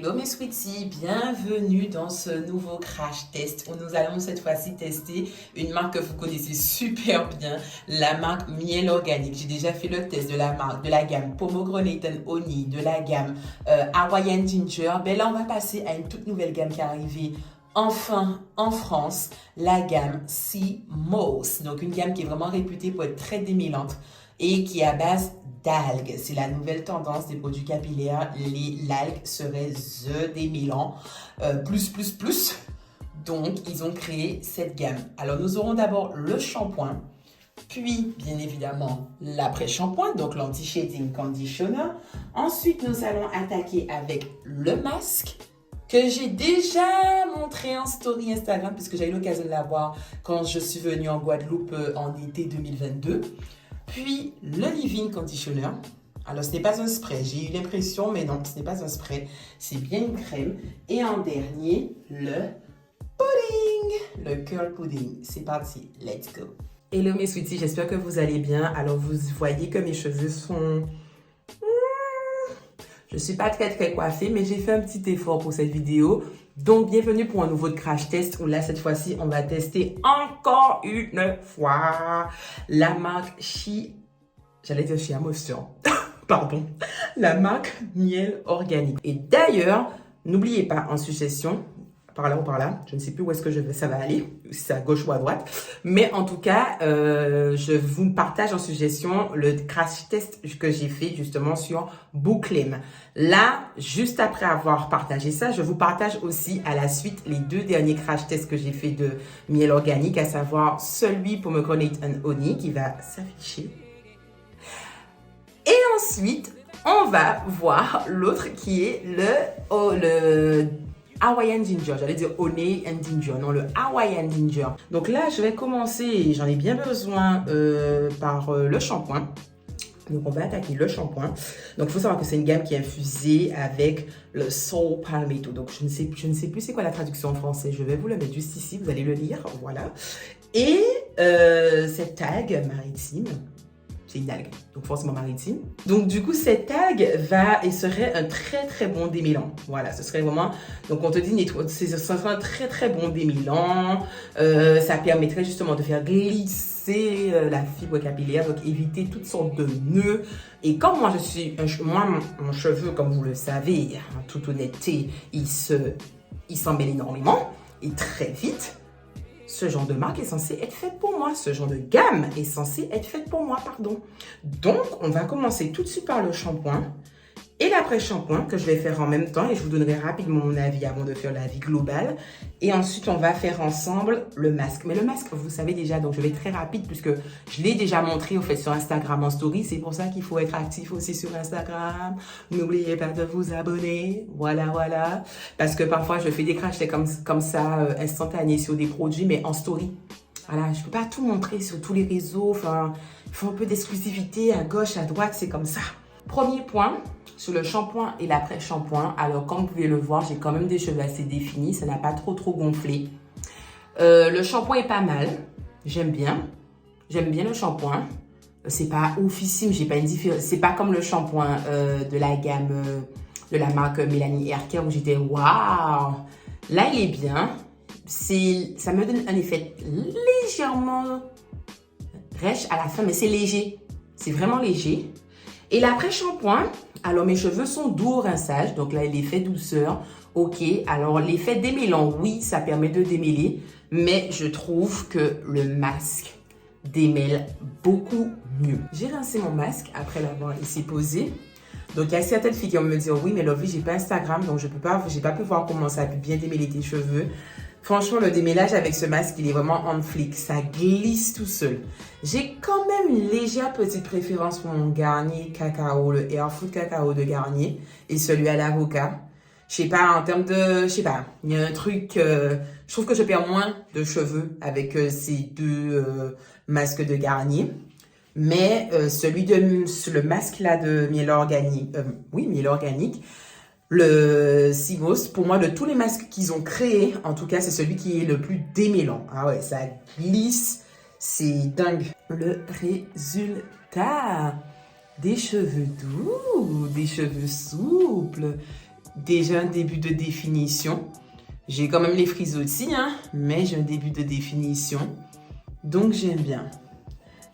Hello mes sweeties, bienvenue dans ce nouveau crash test où nous allons cette fois-ci tester une marque que vous connaissez super bien, la marque Miel Organique. J'ai déjà fait le test de la marque, de la gamme Pomegranate and Honey, de la gamme Hawaiian Ginger. Ben là on va passer à une toute nouvelle gamme qui est arrivée enfin en France, la gamme Sea Moss. Donc une gamme qui est vraiment réputée pour être très démêlante et qui est à base d'algues. C'est la nouvelle tendance des produits capillaires. L'algue serait the démêlant, plus. Donc, ils ont créé cette gamme. Alors, nous aurons d'abord le shampoing, puis, bien évidemment, l'après-shampoing, donc l'anti-shading conditioner. Ensuite, nous allons attaquer avec le masque, que j'ai déjà montré en story Instagram, puisque j'ai eu l'occasion de l'avoir quand je suis venue en Guadeloupe en été 2022. Puis le leave-in conditioner. Alors ce n'est pas un spray, j'ai eu l'impression, mais non, ce n'est pas un spray, c'est bien une crème. Et en dernier, le pudding, le curl pudding. C'est parti, let's go. Hello mes sweeties, j'espère que vous allez bien. Alors vous voyez que mes cheveux sont... Je ne suis pas très coiffée, mais j'ai fait un petit effort pour cette vidéo. Donc, bienvenue pour un nouveau crash test où là, cette fois-ci, on va tester encore une fois la marque J'allais dire Shea Moisture. Pardon. La marque Miel Organique. Et d'ailleurs, n'oubliez pas en suggestion, par là ou par là, je ne sais plus où est-ce que ça va aller, si c'est à gauche ou à droite. Mais en tout cas, je vous partage en suggestion le crash test que j'ai fait justement sur Booklem. Là, juste après avoir partagé ça, je vous partage aussi à la suite les deux derniers crash tests que j'ai fait de miel organique, à savoir celui Pomegranate and Honey qui va s'afficher. Et ensuite, on va voir l'autre qui est le Hawaiian Ginger, j'allais dire Honey and Ginger, non le Hawaiian Ginger. Donc là, je vais commencer, j'en ai bien besoin par le shampoing. Donc on va attaquer le shampoing. Donc il faut savoir que c'est une gamme qui est infusée avec le Soul Palmetto. Donc je ne sais plus c'est quoi la traduction en français. Je vais vous le mettre juste ici, vous allez le lire, voilà. Et cette algue maritime, c'est une algue, donc forcément maritime. Donc du coup, cette algue serait un très bon démêlant. Voilà, ce serait vraiment, donc on te dit, ce serait un très bon démêlant. Ça permettrait justement de faire glisser la fibre capillaire, donc éviter toutes sortes de nœuds. Et comme moi, mon cheveu, comme vous le savez, en toute honnêteté, il s'en mêle énormément et très vite. Ce genre de marque est censé être faite pour moi. Ce genre de gamme est censé être faite pour moi, pardon. Donc, on va commencer tout de suite par le shampoing et l'après-shampoing que je vais faire en même temps. Et je vous donnerai rapidement mon avis avant de faire l'avis global. Et ensuite, on va faire ensemble le masque. Mais le masque, vous savez déjà, donc je vais être très rapide puisque je l'ai déjà montré au fait sur Instagram en story. C'est pour ça qu'il faut être actif aussi sur Instagram. N'oubliez pas de vous abonner. Voilà. Parce que parfois, je fais des crash comme ça, instantanés sur des produits, mais en story. Voilà, je ne peux pas tout montrer sur tous les réseaux. Enfin, il faut un peu d'exclusivité à gauche, à droite, c'est comme ça. Premier point, sur le shampoing et l'après-shampoing. Alors, comme vous pouvez le voir, j'ai quand même des cheveux assez définis. Ça n'a pas trop gonflé. Le shampoing est pas mal. J'aime bien le shampoing. C'est pas oufissime. J'ai pas une différence. C'est pas comme le shampoing de la gamme de la marque Mélanie Haircare où j'étais waouh. Là, il est bien. Ça me donne un effet légèrement rêche à la fin, mais c'est léger. C'est vraiment léger. Et l'après-shampoing, alors mes cheveux sont doux au rinçage, donc là l'effet douceur, ok. Alors l'effet démêlant, oui, ça permet de démêler, mais je trouve que le masque démêle beaucoup mieux. J'ai rincé mon masque après l'avoir ici posé. Donc il y a certaines filles qui vont me dire, oui mais Lovely, j'ai pas Instagram, donc j'ai pas pu voir comment ça a pu bien démêler tes cheveux. Franchement, le démêlage avec ce masque, il est vraiment on flic. Ça glisse tout seul. J'ai quand même une légère petite préférence pour mon Garnier Cacao, le Air Food Cacao de Garnier et celui à l'avocat. Je sais pas, en termes de... Je sais pas, il y a un truc... je trouve que je perds moins de cheveux avec ces deux masques de Garnier. Mais le masque là de Miel Organique, Miel Organique, le Sea Moss, pour moi, de tous les masques qu'ils ont créés, en tout cas, c'est celui qui est le plus démêlant. Ah ouais, ça glisse, c'est dingue. Le résultat, des cheveux doux, des cheveux souples, déjà un début de définition. J'ai quand même les frisottis, hein, mais j'ai un début de définition. Donc, j'aime bien.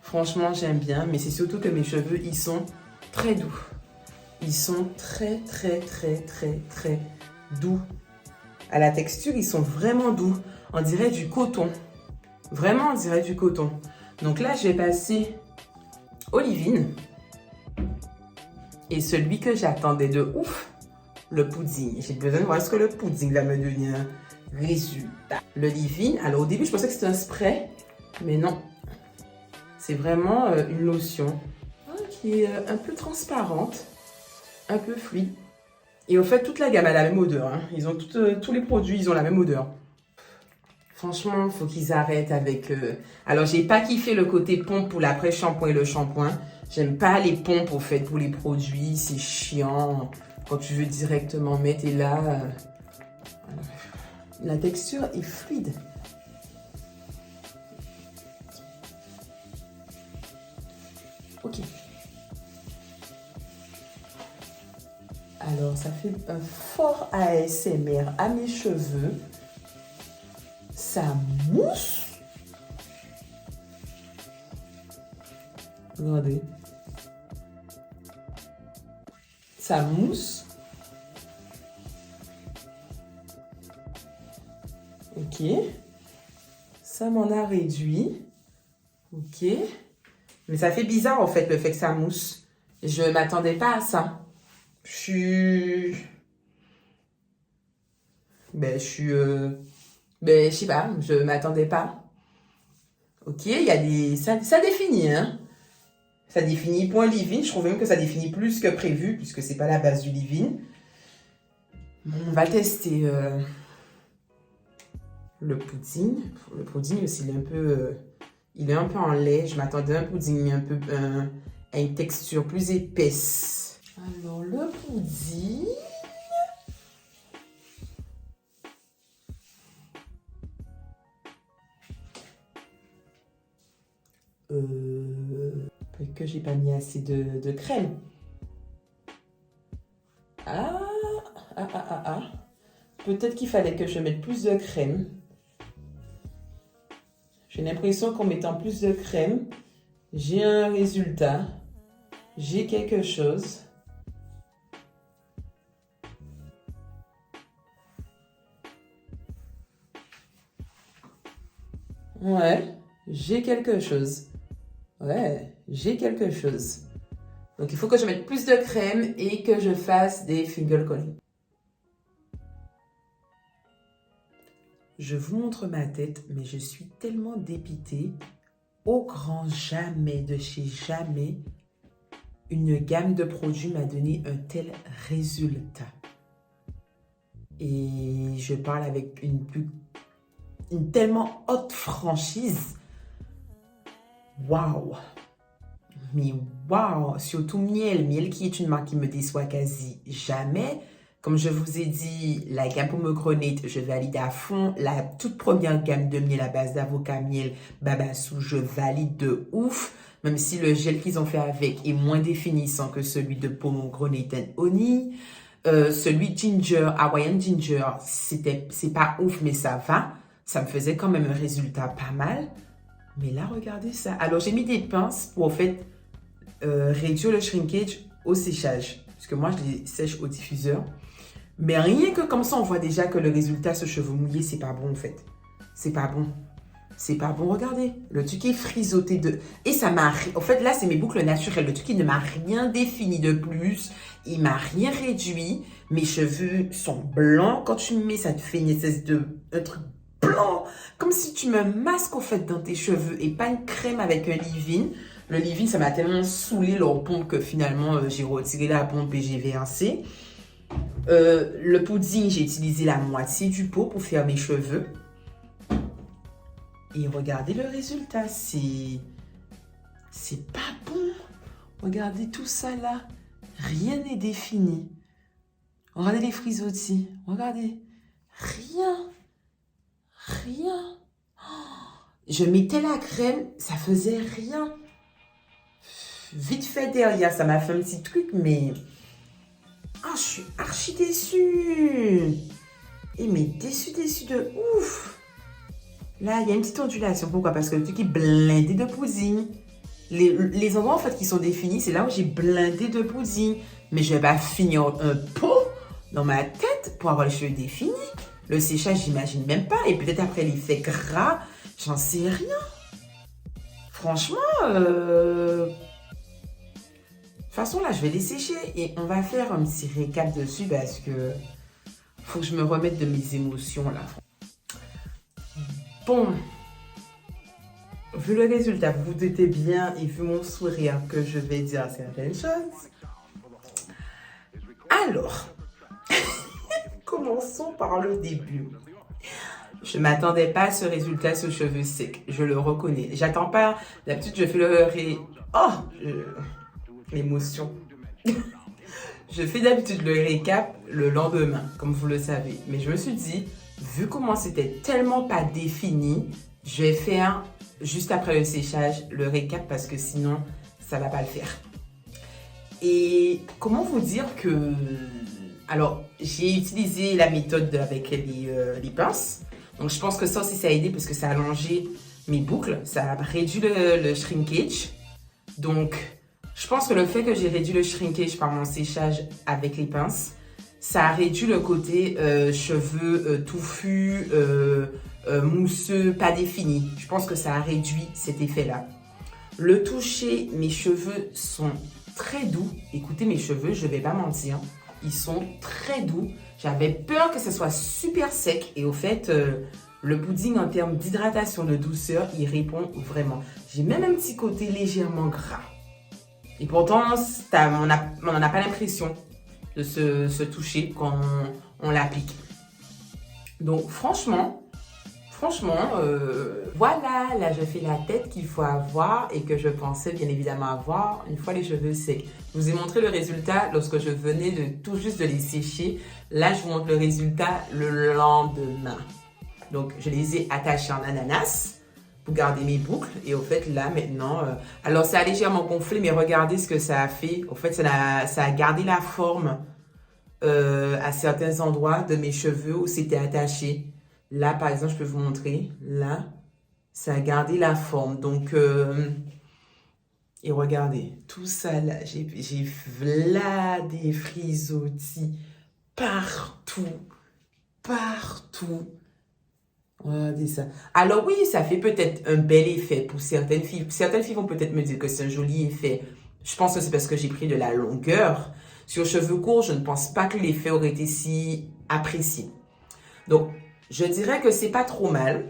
Franchement, j'aime bien, mais c'est surtout que mes cheveux, ils sont très doux. Ils sont très doux. À la texture, ils sont vraiment doux. On dirait du coton. Vraiment, on dirait du coton. Donc là, je vais passer au leave-in. Et celui que j'attendais de ouf, le pudding. J'ai besoin de voir ce que le pudding va me donner un résultat. Le leave-in, alors au début, je pensais que c'était un spray, mais non. C'est vraiment une lotion qui est un peu transparente, un peu fluide. Et au fait, toute la gamme a la même odeur. Hein. Ils ont tous les produits, ils ont la même odeur. Franchement, il faut qu'ils arrêtent avec... Alors, j'ai pas kiffé le côté pompe pour l'après-shampoing et le shampoing. J'aime pas les pompes, au fait, pour les produits. C'est chiant. Quand tu veux directement mettre, et là... la texture est fluide. Ok. Alors, ça fait un fort ASMR à mes cheveux. Ça mousse. Regardez. Ça mousse. Ok. Ça m'en a réduit. Ok. Mais ça fait bizarre, en fait, le fait que ça mousse. Je ne m'attendais pas à ça. Je sais pas, je m'attendais pas. Ok, il y a des... Ça définit, hein. Ça définit point leave-in. Je trouve même que ça définit plus que prévu, puisque c'est pas la base du leave-in. Bon, on va tester le pudding. Le pudding aussi, il est un peu en lait. Je m'attendais à un pudding à une texture plus épaisse. Alors, le pudding... Peut-être que j'ai pas mis assez de crème. Peut-être qu'il fallait que je mette plus de crème. J'ai l'impression qu'en mettant plus de crème, j'ai un résultat. J'ai quelque chose. Ouais, j'ai quelque chose. Ouais, j'ai quelque chose. Donc, il faut que je mette plus de crème et que je fasse des finger curling. Je vous montre ma tête, mais je suis tellement dépitée. Au grand jamais de chez jamais, une gamme de produits m'a donné un tel résultat. Et je parle avec une tellement haute franchise. Waouh! Mais waouh! Surtout Miel. Miel qui est une marque qui me déçoit quasi jamais. Comme je vous ai dit, la gamme Pomegranate, je valide à fond. La toute première gamme de miel à base d'avocat miel Babassu, je valide de ouf. Même si le gel qu'ils ont fait avec est moins définissant que celui de Pomegranate and Honey. Celui Ginger, Hawaiian Ginger, c'est pas ouf, mais ça va. Ça me faisait quand même un résultat pas mal. Mais là, regardez ça. Alors, j'ai mis des pinces pour, en fait, réduire le shrinkage au séchage. Parce que moi, je les sèche au diffuseur. Mais rien que comme ça, on voit déjà que le résultat, ce cheveu mouillé, c'est pas bon, en fait. C'est pas bon. C'est pas bon. Regardez, le truc est frisotté de... Et ça m'a... En fait, là, c'est mes boucles naturelles. Le truc, il ne m'a rien défini de plus. Il m'a rien réduit. Mes cheveux sont blancs. Quand tu me mets, ça te fait une espèce de... un truc blanc. Comme si tu me masques, au fait, dans tes cheveux. Et pas une crème avec un leave-in. Le leave-in, ça m'a tellement saoulé leur pompe que finalement, j'ai retiré la pompe et j'ai versé. Le pudding, j'ai utilisé la moitié du pot pour faire mes cheveux. Et regardez le résultat, c'est pas bon. Regardez tout ça là, rien n'est défini. Regardez les frisottis, regardez, rien. Je mettais la crème, ça faisait rien. Vite fait derrière, ça m'a fait un petit truc, mais Ah, je suis archi déçue. Et mais déçue de ouf. Là, il y a une petite ondulation. Pourquoi? Parce que le truc est blindé de pudding. Les endroits en fait qui sont définis, c'est là où j'ai blindé de pudding. Mais je vais pas finir un pot dans ma tête pour avoir les cheveux définis. Le séchage, j'imagine même pas. Et peut-être après l'effet gras, j'en sais rien. Franchement, de toute façon là, je vais les sécher et on va faire un petit récap dessus parce que faut que je me remette de mes émotions là. Bon, vu le résultat, vous vous doutez bien et vu mon sourire que je vais dire certaines choses. Alors, commençons par le début. Je ne m'attendais pas à ce résultat sur cheveux secs, je le reconnais. J'attends pas, d'habitude je fais l'émotion. Je fais d'habitude le récap le lendemain, comme vous le savez. Mais je me suis dit, vu comment c'était tellement pas défini, je vais faire, juste après le séchage, le récap parce que sinon, ça va pas le faire. Et comment vous dire que... Alors, j'ai utilisé la méthode avec les pinces. Donc, je pense que ça aussi, ça a aidé parce que ça a allongé mes boucles. Ça a réduit le shrinkage. Donc, je pense que le fait que j'ai réduit le shrinkage par mon séchage avec les pinces, ça a réduit le côté cheveux touffus, mousseux, pas définis. Je pense que ça a réduit cet effet-là. Le toucher, mes cheveux sont très doux. Écoutez, mes cheveux, je ne vais pas mentir. Ils sont très doux. J'avais peur que ce soit super sec. Et au fait, le pudding en termes d'hydratation, de douceur, il répond vraiment. J'ai même un petit côté légèrement gras. Et pourtant, on n'en a pas l'impression de se toucher quand on l'applique. Donc franchement, voilà, là je fais la tête qu'il faut avoir et que je pensais bien évidemment avoir une fois les cheveux secs. Je vous ai montré le résultat lorsque je venais tout juste de les sécher. Là, je vous montre le résultat le lendemain. Donc, je les ai attachés en ananas pour garder mes boucles. Et au fait, là, maintenant... alors, ça a légèrement gonflé, mais regardez ce que ça a fait. Au fait, ça a gardé la forme à certains endroits de mes cheveux où c'était attaché. Là, par exemple, je peux vous montrer. Là, ça a gardé la forme. Donc, et regardez, tout ça là, j'ai là des frisottis partout. Regardez ça. Alors oui, ça fait peut-être un bel effet pour certaines filles. Certaines filles vont peut-être me dire que c'est un joli effet. Je pense que c'est parce que j'ai pris de la longueur. Sur cheveux courts, je ne pense pas que l'effet aurait été si apprécié. Donc, je dirais que c'est pas trop mal.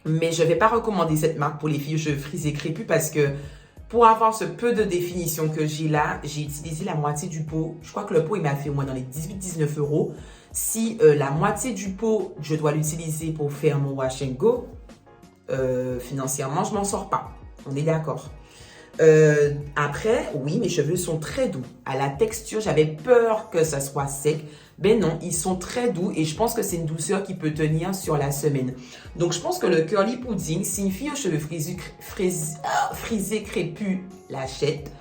Mais je ne vais pas recommander cette marque pour les filles aux cheveux frisés crépus parce que pour avoir ce peu de définition que j'ai là, j'ai utilisé la moitié du pot. Je crois que le pot, il m'a fait au moins dans les 18-19 €. Si la moitié du pot, je dois l'utiliser pour faire mon wash and go, financièrement, je m'en sors pas. On est d'accord. Après, oui, mes cheveux sont très doux. À la texture, j'avais peur que ça soit sec. Ben non, ils sont très doux et je pense que c'est une douceur qui peut tenir sur la semaine. Donc, je pense que le curly pudding, si une fille aux cheveux frisés crépus l'achète,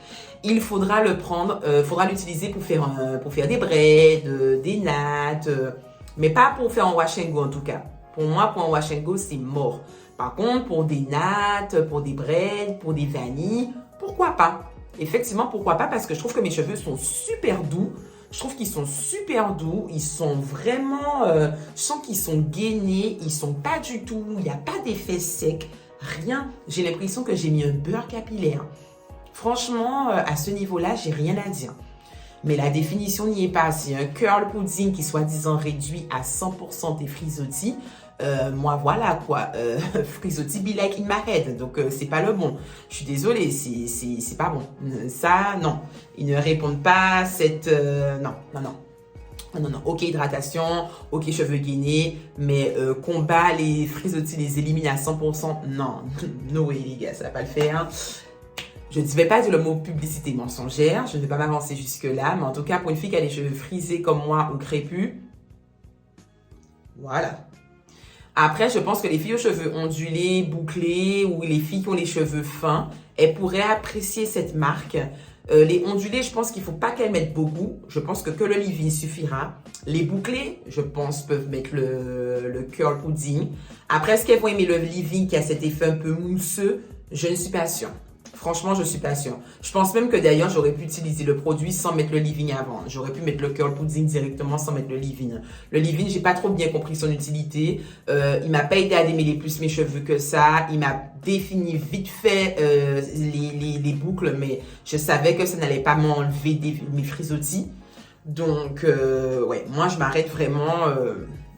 il faudra le prendre, faudra l'utiliser pour faire des braids, des nattes, mais pas pour faire un wash and go en tout cas. Pour moi, pour un wash and go, c'est mort. Par contre, pour des nattes, pour des braids, pour des vanilles, pourquoi pas? Effectivement, pourquoi pas? Parce que je trouve que mes cheveux sont super doux. Je trouve qu'ils sont super doux. Ils sont vraiment... je sens qu'ils sont gainés. Ils sont pas du tout... Il n'y a pas d'effet sec. Rien. J'ai l'impression que j'ai mis un beurre capillaire. Franchement, à ce niveau-là, j'ai rien à dire. Mais la définition n'y est pas. C'est un curl pudding qui soi-disant réduit à 100% des frisottis. Moi, voilà quoi. Frisottis be like in my head. Donc, c'est pas le bon. Je suis désolée, c'est pas bon. Ça, non. Ils ne répondent pas à cette... Non. Ok, hydratation. Ok, cheveux gainés. Mais combat, les frisottis, les éliminer à 100%. Non. No way, les gars, ça va pas le faire. Je ne vais pas dire le mot publicité mensongère. Je ne vais pas m'avancer jusque-là. Mais en tout cas, pour une fille qui a les cheveux frisés comme moi ou crépus, voilà. Après, je pense que les filles aux cheveux ondulés, bouclés ou les filles qui ont les cheveux fins, elles pourraient apprécier cette marque. Les ondulés, je pense qu'il ne faut pas qu'elles mettent beaucoup. Je pense que le leave-in suffira. Les bouclés, je pense, peuvent mettre le curl pudding. Après, est-ce qu'elles vont aimer le leave-in qui a cet effet un peu mousseux? Je ne suis pas sûre. Franchement, je suis pas sûre. Je pense même que d'ailleurs, j'aurais pu utiliser le produit sans mettre le leave-in avant. J'aurais pu mettre le curl pudding directement sans mettre le leave-in. Le leave-in, j'ai pas trop bien compris son utilité. Il m'a pas aidé à démêler plus mes cheveux que ça. Il m'a défini vite fait les boucles, mais je savais que ça n'allait pas m'enlever mes frisottis. Donc, ouais, moi, je m'arrête vraiment...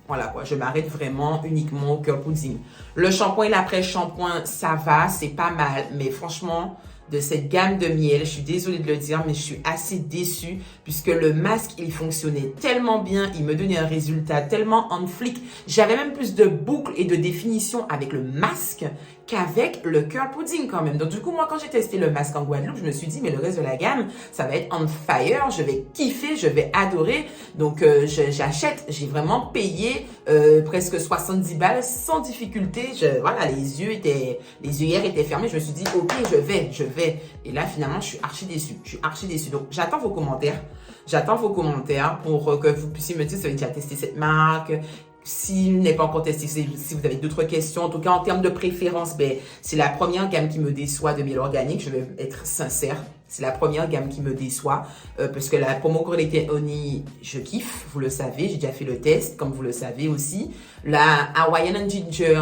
voilà quoi, je m'arrête vraiment uniquement au curl pudding. Le shampoing et l'après-shampoing, ça va, c'est pas mal. Mais franchement, de cette gamme de miel, je suis désolée de le dire, mais je suis assez déçue puisque le masque, il fonctionnait tellement bien. Il me donnait un résultat tellement on flic. J'avais même plus de boucles et de définition avec le masque qu'avec le curl pudding quand même. Donc du coup, moi, quand j'ai testé le masque en Guadeloupe, je me suis dit, mais le reste de la gamme, ça va être on fire, je vais kiffer, je vais adorer. Donc j'achète, j'ai vraiment payé presque 70 balles sans difficulté. Voilà, les œillères étaient fermées. Je me suis dit, ok, je vais. Et là, finalement, je suis archi déçue. Donc j'attends vos commentaires. Pour que vous puissiez me dire si vous avez déjà testé cette marque. Si vous n'avez pas encore testé, si vous avez d'autres questions, en tout cas en termes de préférence, ben, c'est la première gamme qui me déçoit de miel organique, je vais être sincère. C'est la première gamme qui me déçoit parce que la Pomegranate Honey, je kiffe, vous le savez, j'ai déjà fait le test, comme vous le savez aussi. La Hawaiian and Ginger,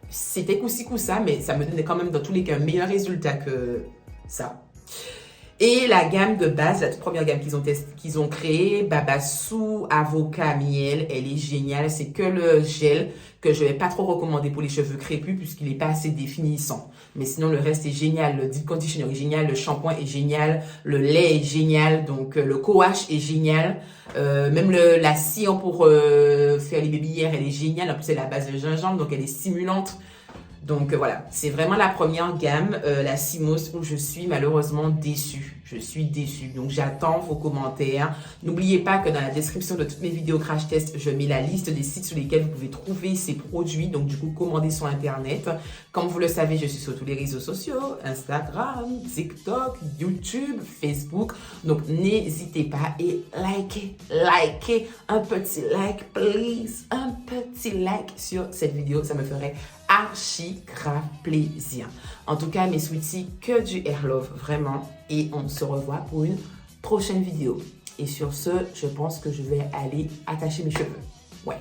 c'était coup-ci coup-ça, mais ça me donnait quand même dans tous les cas un meilleur résultat que ça. Et la gamme de base, la toute première gamme qu'ils ont créée, Babassu Avocat Miel, elle est géniale. C'est que le gel que je vais pas trop recommander pour les cheveux crépus puisqu'il est pas assez définissant. Mais sinon, le reste est génial. Le deep conditioner est génial, le shampoing est génial, le lait est génial, donc le co-wash est génial. Même la cire pour faire les babylières, elle est géniale. En plus, elle est à base de gingembre, donc elle est stimulante. Donc voilà, c'est vraiment la première gamme, la Simos, où je suis malheureusement déçue. Je suis déçue. Donc j'attends vos commentaires. N'oubliez pas que dans la description de toutes mes vidéos crash test, je mets la liste des sites sur lesquels vous pouvez trouver ces produits. Donc du coup, commandez sur Internet. Comme vous le savez, je suis sur tous les réseaux sociaux, Instagram, TikTok, YouTube, Facebook. Donc n'hésitez pas et likez, un petit like, please, un petit like sur cette vidéo. Ça me ferait archi grave plaisir. En tout cas, mes sweeties, que du air love, vraiment. Et on se revoit pour une prochaine vidéo. Et sur ce, je pense que je vais aller attacher mes cheveux. Ouais.